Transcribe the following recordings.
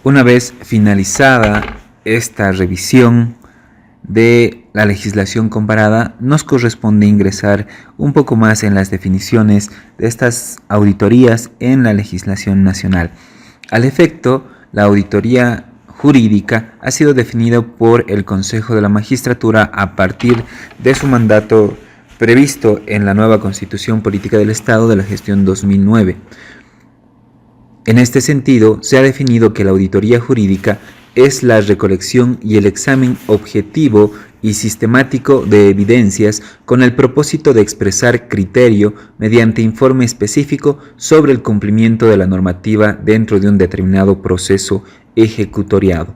Una vez finalizada esta revisión de la legislación comparada, nos corresponde ingresar un poco más en las definiciones de estas auditorías en la legislación nacional. Al efecto, la auditoría jurídica ha sido definida por el Consejo de la Magistratura a partir de su mandato previsto en la nueva Constitución Política del Estado de la gestión 2009. En este sentido, se ha definido que la auditoría jurídica es la recolección y el examen objetivo y sistemático de evidencias con el propósito de expresar criterio mediante informe específico sobre el cumplimiento de la normativa dentro de un determinado proceso ejecutoriado.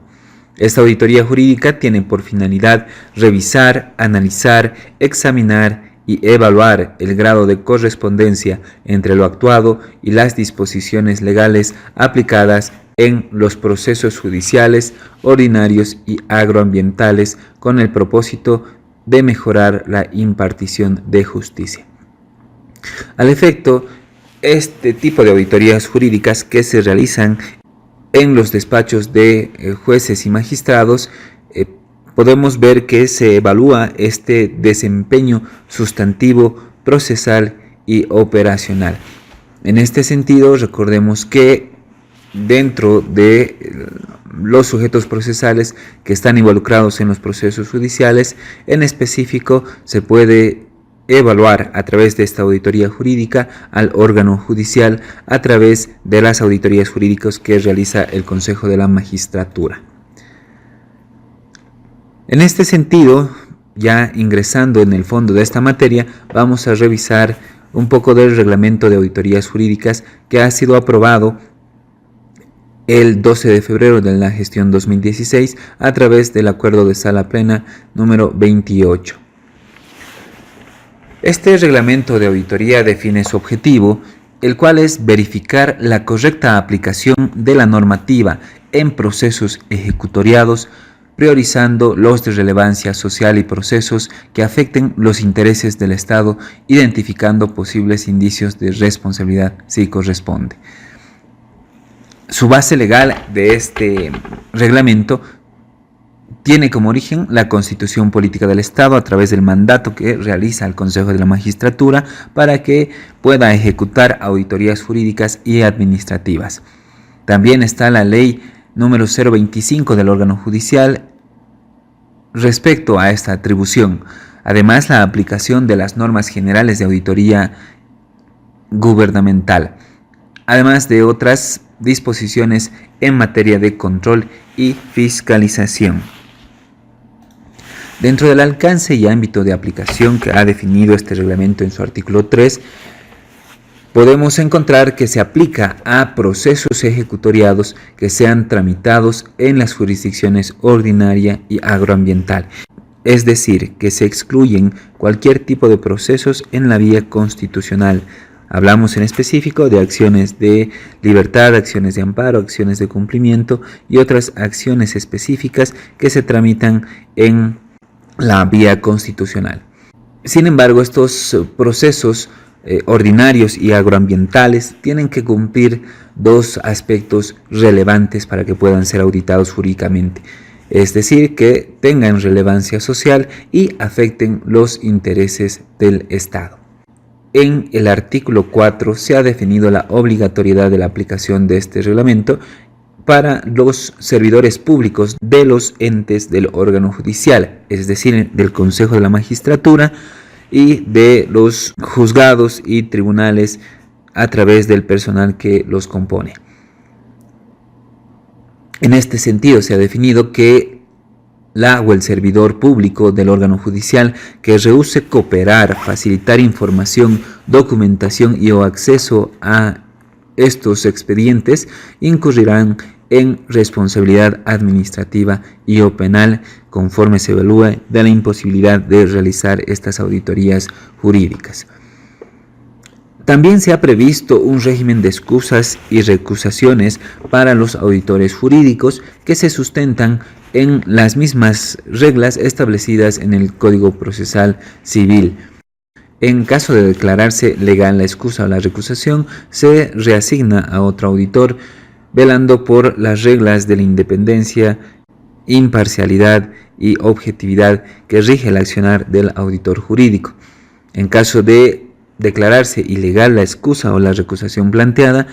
Esta auditoría jurídica tiene por finalidad revisar, analizar, examinar y evaluar el grado de correspondencia entre lo actuado y las disposiciones legales aplicadas en los procesos judiciales, ordinarios y agroambientales con el propósito de mejorar la impartición de justicia. Al efecto, este tipo de auditorías jurídicas que se realizan en los despachos de jueces y magistrados, podemos ver que se evalúa este desempeño sustantivo, procesal y operacional. En este sentido, recordemos que dentro de los sujetos procesales que están involucrados en los procesos judiciales, en específico se puede evaluar a través de esta auditoría jurídica al órgano judicial a través de las auditorías jurídicas que realiza el Consejo de la Magistratura. En este sentido, ya ingresando en el fondo de esta materia, vamos a revisar un poco del reglamento de auditorías jurídicas que ha sido aprobado el 12 de febrero de la gestión 2016 a través del acuerdo de sala plena número 28. Este reglamento de auditoría define su objetivo, el cual es verificar la correcta aplicación de la normativa en procesos ejecutoriados, priorizando los de relevancia social y procesos que afecten los intereses del Estado, identificando posibles indicios de responsabilidad si corresponde. Su base legal de este reglamento tiene como origen la Constitución Política del Estado a través del mandato que realiza el Consejo de la Magistratura para que pueda ejecutar auditorías jurídicas y administrativas. También está la Ley número 025 del órgano judicial respecto a esta atribución. Además, la aplicación de las normas generales de auditoría gubernamental, además de otras disposiciones en materia de control y fiscalización. Dentro del alcance y ámbito de aplicación que ha definido este reglamento en su artículo 3, podemos encontrar que se aplica a procesos ejecutoriados que sean tramitados en las jurisdicciones ordinaria y agroambiental, es decir, que se excluyen cualquier tipo de procesos en la vía constitucional. Hablamos en específico de acciones de libertad, acciones de amparo, acciones de cumplimiento y otras acciones específicas que se tramitan en la vía constitucional. Sin embargo, estos procesos ordinarios y agroambientales tienen que cumplir dos aspectos relevantes para que puedan ser auditados jurídicamente, es decir, que tengan relevancia social y afecten los intereses del Estado. En el artículo 4 se ha definido la obligatoriedad de la aplicación de este reglamento para los servidores públicos de los entes del órgano judicial, es decir, del Consejo de la Magistratura y de los juzgados y tribunales a través del personal que los compone. En este sentido, se ha definido que la o el servidor público del órgano judicial que rehúse cooperar, facilitar información, documentación y o acceso a estos expedientes incurrirán en responsabilidad administrativa y o penal conforme se evalúe de la imposibilidad de realizar estas auditorías jurídicas. También se ha previsto un régimen de excusas y recusaciones para los auditores jurídicos que se sustentan en las mismas reglas establecidas en el Código Procesal Civil. En caso de declararse legal la excusa o la recusación, se reasigna a otro auditor, velando por las reglas de la independencia, imparcialidad y objetividad que rige el accionar del auditor jurídico. En caso de declararse ilegal la excusa o la recusación planteada,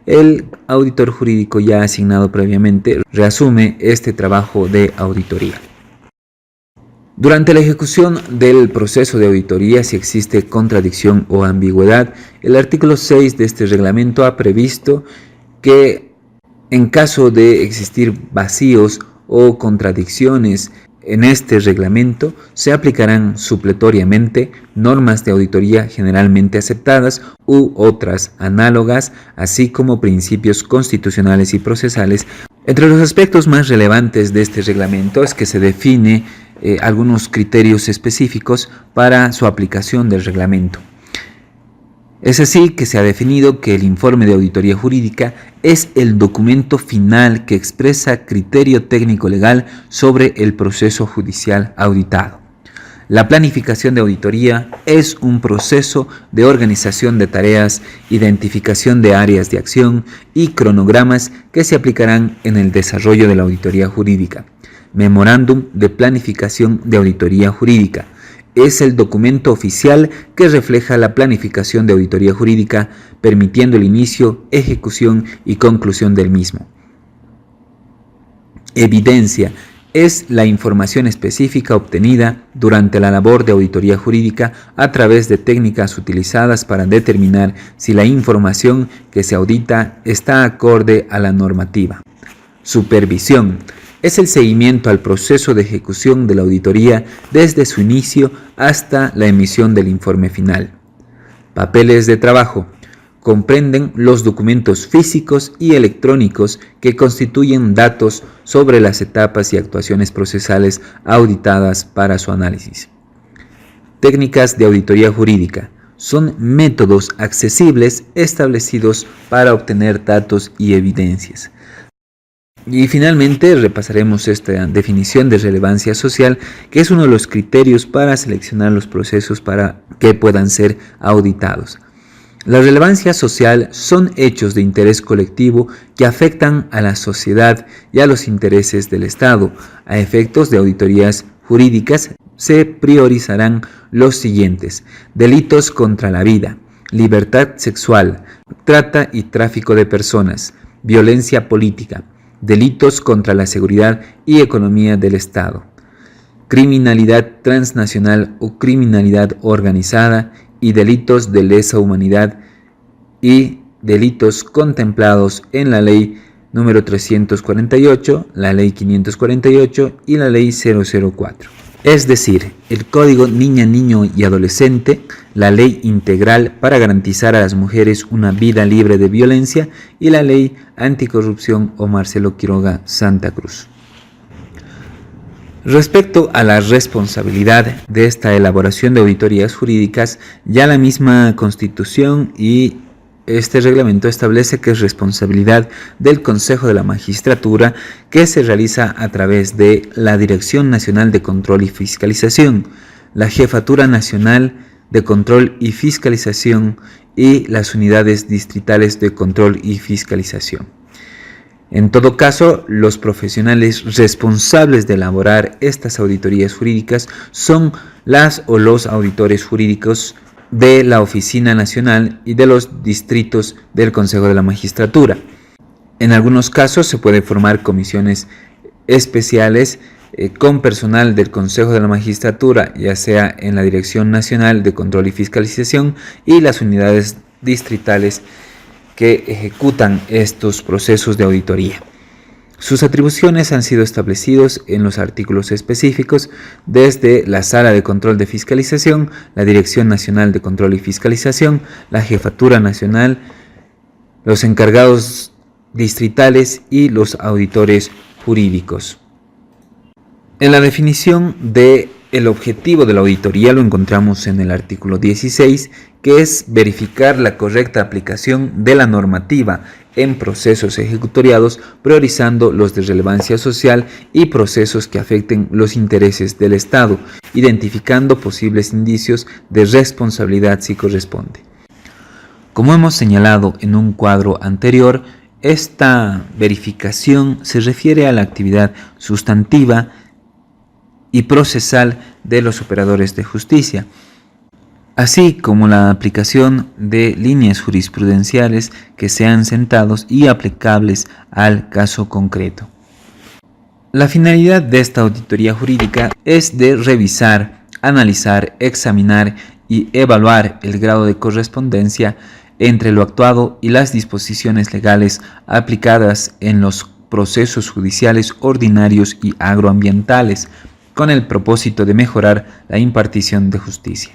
el auditor jurídico ya asignado previamente reasume este trabajo de auditoría. Durante la ejecución del proceso de auditoría, si existe contradicción o ambigüedad, el artículo 6 de este reglamento ha previsto que en caso de existir vacíos o contradicciones en este reglamento, se aplicarán supletoriamente normas de auditoría generalmente aceptadas u otras análogas, así como principios constitucionales y procesales. Entre los aspectos más relevantes de este reglamento es que se define algunos criterios específicos para su aplicación del reglamento. Es así que se ha definido que el informe de auditoría jurídica es el documento final que expresa criterio técnico legal sobre el proceso judicial auditado. La planificación de auditoría es un proceso de organización de tareas, identificación de áreas de acción y cronogramas que se aplicarán en el desarrollo de la auditoría jurídica. Memorándum de planificación de auditoría jurídica. Es el documento oficial que refleja la planificación de auditoría jurídica, permitiendo el inicio, ejecución y conclusión del mismo. Evidencia es la información específica obtenida durante la labor de auditoría jurídica a través de técnicas utilizadas para determinar si la información que se audita está acorde a la normativa. Supervisión es el seguimiento al proceso de ejecución de la auditoría desde su inicio hasta la emisión del informe final. Papeles de trabajo comprenden los documentos físicos y electrónicos que constituyen datos sobre las etapas y actuaciones procesales auditadas para su análisis. Técnicas de auditoría jurídica son métodos accesibles establecidos para obtener datos y evidencias. Y finalmente repasaremos esta definición de relevancia social, que es uno de los criterios para seleccionar los procesos para que puedan ser auditados. La relevancia social son hechos de interés colectivo que afectan a la sociedad y a los intereses del Estado. A efectos de auditorías jurídicas se priorizarán los siguientes: delitos contra la vida, libertad sexual, trata y tráfico de personas, violencia política, delitos contra la seguridad y economía del Estado, criminalidad transnacional o criminalidad organizada y delitos de lesa humanidad y delitos contemplados en la Ley número 348, la Ley 548 y la Ley 004. Es decir, el Código Niña, Niño y Adolescente, la Ley Integral para garantizar a las mujeres una vida libre de violencia y la Ley Anticorrupción o Marcelo Quiroga Santa Cruz. Respecto a la responsabilidad de esta elaboración de auditorías jurídicas, ya la misma Constitución y este reglamento establece que es responsabilidad del Consejo de la Magistratura, que se realiza a través de la Dirección Nacional de Control y Fiscalización, la Jefatura Nacional de Control y Fiscalización y las unidades distritales de control y fiscalización. En todo caso, los profesionales responsables de elaborar estas auditorías jurídicas son las o los auditores jurídicos de la Oficina Nacional y de los distritos del Consejo de la Magistratura. En algunos casos se puede formar comisiones especiales con personal del Consejo de la Magistratura, ya sea en la Dirección Nacional de Control y Fiscalización y las unidades distritales que ejecutan estos procesos de auditoría. Sus atribuciones han sido establecidos en los artículos específicos desde la Sala de Control de Fiscalización, la Dirección Nacional de Control y Fiscalización, la Jefatura Nacional, los encargados distritales y los auditores jurídicos. En la definición de El objetivo de la auditoría lo encontramos en el artículo 16, que es verificar la correcta aplicación de la normativa en procesos ejecutoriados, priorizando los de relevancia social y procesos que afecten los intereses del Estado, identificando posibles indicios de responsabilidad si corresponde. Como hemos señalado en un cuadro anterior, esta verificación se refiere a la actividad sustantiva y procesal de los operadores de justicia, así como la aplicación de líneas jurisprudenciales que sean sentados y aplicables al caso concreto. La finalidad de esta auditoría jurídica es de revisar, analizar, examinar y evaluar el grado de correspondencia entre lo actuado y las disposiciones legales aplicadas en los procesos judiciales ordinarios y agroambientales, con el propósito de mejorar la impartición de justicia.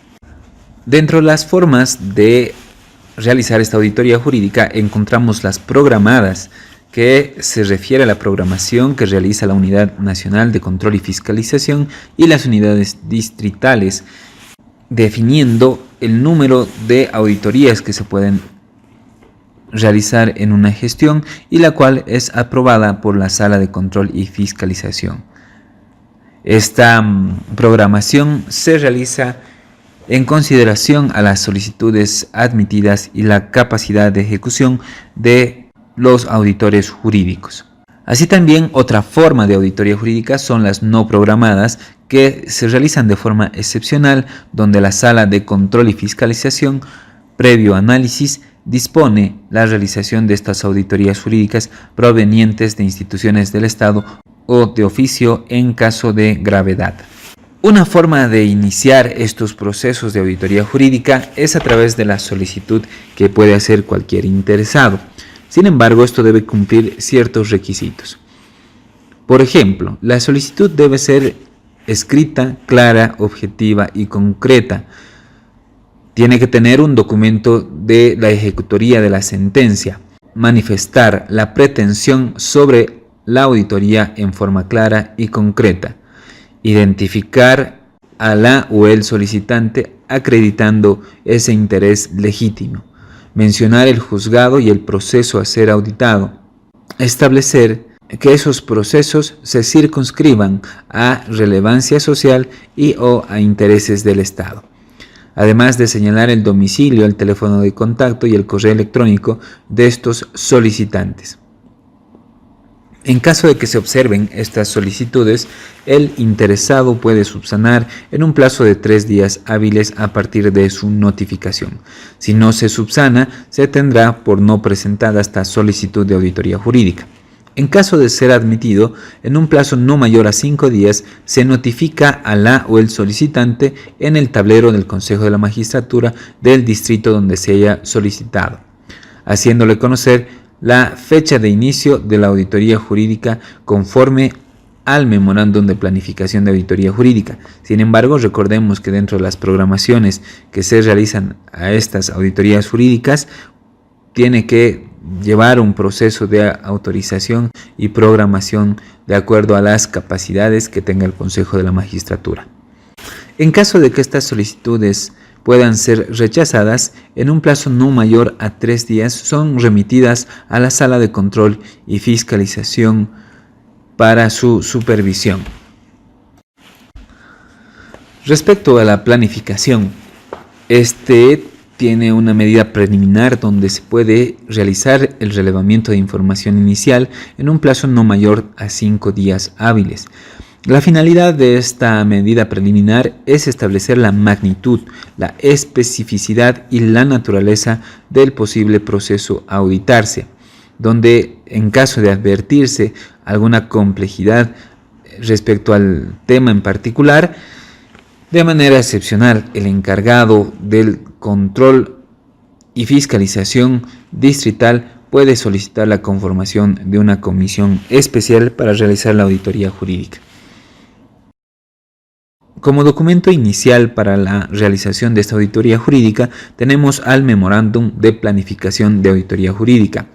Dentro de las formas de realizar esta auditoría jurídica encontramos las programadas, que se refiere a la programación que realiza la Unidad Nacional de Control y Fiscalización y las unidades distritales, definiendo el número de auditorías que se pueden realizar en una gestión y la cual es aprobada por la Sala de Control y Fiscalización. Esta programación se realiza en consideración a las solicitudes admitidas y la capacidad de ejecución de los auditores jurídicos. Así también otra forma de auditoría jurídica son las no programadas, que se realizan de forma excepcional, donde la Sala de Control y Fiscalización, previo análisis, dispone la realización de estas auditorías jurídicas provenientes de instituciones del Estado o de oficio en caso de gravedad. Una forma de iniciar estos procesos de auditoría jurídica es a través de la solicitud que puede hacer cualquier interesado. Sin embargo, esto debe cumplir ciertos requisitos. Por ejemplo, la solicitud debe ser escrita, clara, objetiva y concreta. Tiene que tener un documento de la ejecutoría de la sentencia, manifestar la pretensión sobre la auditoría en forma clara y concreta, identificar a la o el solicitante acreditando ese interés legítimo, mencionar el juzgado y el proceso a ser auditado, establecer que esos procesos se circunscriban a relevancia social y o a intereses del Estado, además de señalar el domicilio, el teléfono de contacto y el correo electrónico de estos solicitantes. En caso de que se observen estas solicitudes, el interesado puede subsanar en un plazo de 3 días hábiles a partir de su notificación. Si no se subsana, se tendrá por no presentada esta solicitud de auditoría jurídica. En caso de ser admitido, en un plazo no mayor a 5 días, se notifica a la o el solicitante en el tablero del Consejo de la Magistratura del distrito donde se haya solicitado, haciéndole conocer la fecha de inicio de la auditoría jurídica conforme al memorándum de planificación de auditoría jurídica. Sin embargo, recordemos que dentro de las programaciones que se realizan a estas auditorías jurídicas, tiene que llevar un proceso de autorización y programación de acuerdo a las capacidades que tenga el Consejo de la Magistratura. En caso de que estas solicitudes puedan ser rechazadas, en un plazo no mayor a 3 días son remitidas a la Sala de Control y Fiscalización para su supervisión. Respecto a la planificación, tiene una medida preliminar donde se puede realizar el relevamiento de información inicial en un plazo no mayor a 5 días hábiles. La finalidad de esta medida preliminar es establecer la magnitud, la especificidad y la naturaleza del posible proceso a auditarse, donde en caso de advertirse alguna complejidad respecto al tema en particular, de manera excepcional, el encargado del control y fiscalización distrital puede solicitar la conformación de una comisión especial para realizar la auditoría jurídica. Como documento inicial para la realización de esta auditoría jurídica, tenemos al Memorándum de Planificación de Auditoría Jurídica,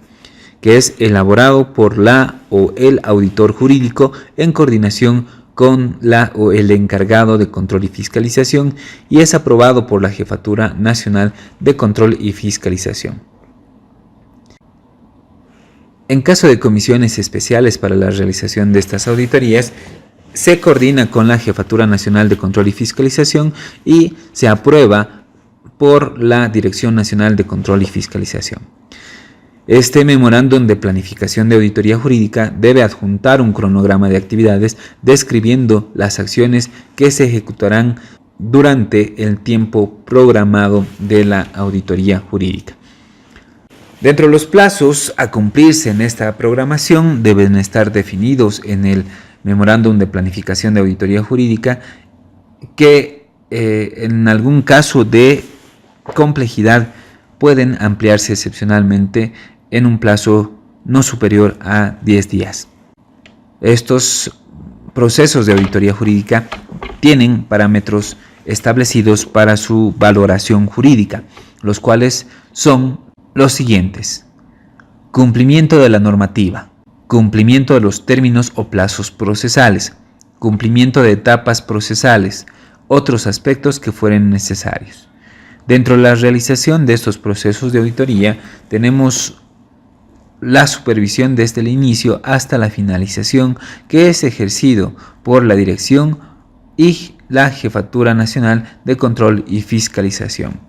que es elaborado por la o el auditor jurídico en coordinación con la o el encargado de control y fiscalización y es aprobado por la Jefatura Nacional de Control y Fiscalización. En caso de comisiones especiales para la realización de estas auditorías, se coordina con la Jefatura Nacional de Control y Fiscalización y se aprueba por la Dirección Nacional de Control y Fiscalización. Este memorándum de planificación de auditoría jurídica debe adjuntar un cronograma de actividades describiendo las acciones que se ejecutarán durante el tiempo programado de la auditoría jurídica. Dentro de los plazos a cumplirse en esta programación deben estar definidos en el memorándum de planificación de auditoría jurídica que en algún caso de complejidad pueden ampliarse excepcionalmente en un plazo no superior a 10 días. Estos procesos de auditoría jurídica tienen parámetros establecidos para su valoración jurídica, los cuales son los siguientes: cumplimiento de la normativa, cumplimiento de los términos o plazos procesales, cumplimiento de etapas procesales, otros aspectos que fueren necesarios. Dentro de la realización de estos procesos de auditoría tenemos la supervisión desde el inicio hasta la finalización, que es ejercido por la Dirección y la Jefatura Nacional de Control y Fiscalización.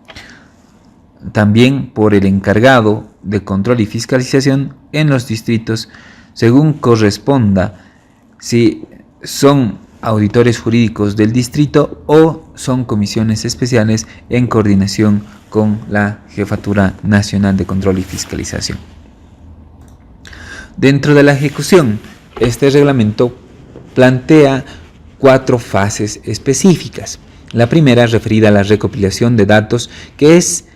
También por el encargado de control y fiscalización en los distritos, según corresponda, si son auditores jurídicos del distrito o son comisiones especiales en coordinación con la Jefatura Nacional de Control y Fiscalización. Dentro de la ejecución, este reglamento plantea 4 fases específicas. La primera referida a la recopilación de datos, que es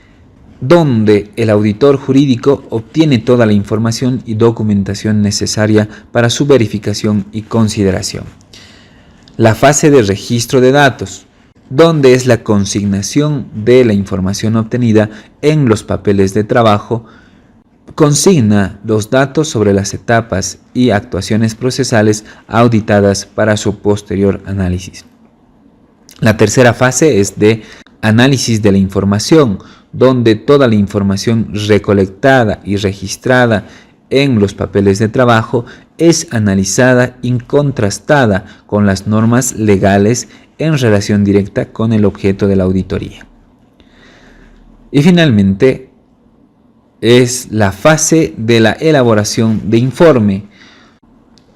donde el auditor jurídico obtiene toda la información y documentación necesaria para su verificación y consideración. La fase de registro de datos, donde es la consignación de la información obtenida en los papeles de trabajo, consigna los datos sobre las etapas y actuaciones procesales auditadas para su posterior análisis. La tercera fase es de análisis de la información, donde toda la información recolectada y registrada en los papeles de trabajo es analizada y contrastada con las normas legales en relación directa con el objeto de la auditoría. Y finalmente es la fase de la elaboración de informe,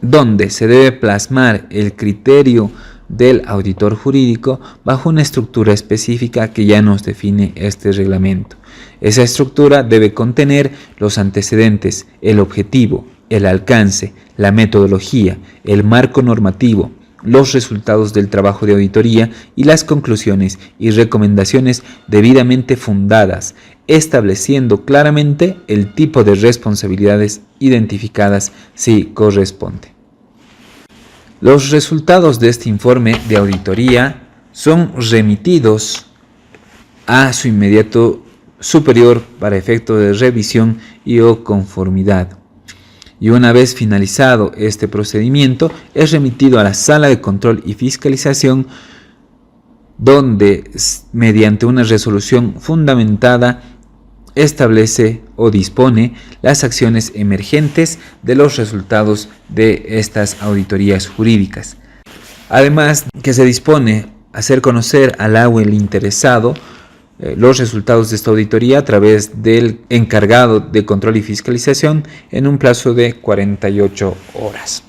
donde se debe plasmar el criterio del auditor jurídico bajo una estructura específica que ya nos define este reglamento. Esa estructura debe contener los antecedentes, el objetivo, el alcance, la metodología, el marco normativo, los resultados del trabajo de auditoría y las conclusiones y recomendaciones debidamente fundadas, estableciendo claramente el tipo de responsabilidades identificadas si corresponde. Los resultados de este informe de auditoría son remitidos a su inmediato superior para efecto de revisión y o conformidad. Y una vez finalizado este procedimiento, es remitido a la Sala de Control y Fiscalización, donde, mediante una resolución fundamentada, establece o dispone las acciones emergentes de los resultados de estas auditorías jurídicas. Además, que se dispone a hacer conocer al o el interesado los resultados de esta auditoría a través del encargado de control y fiscalización en un plazo de 48 horas.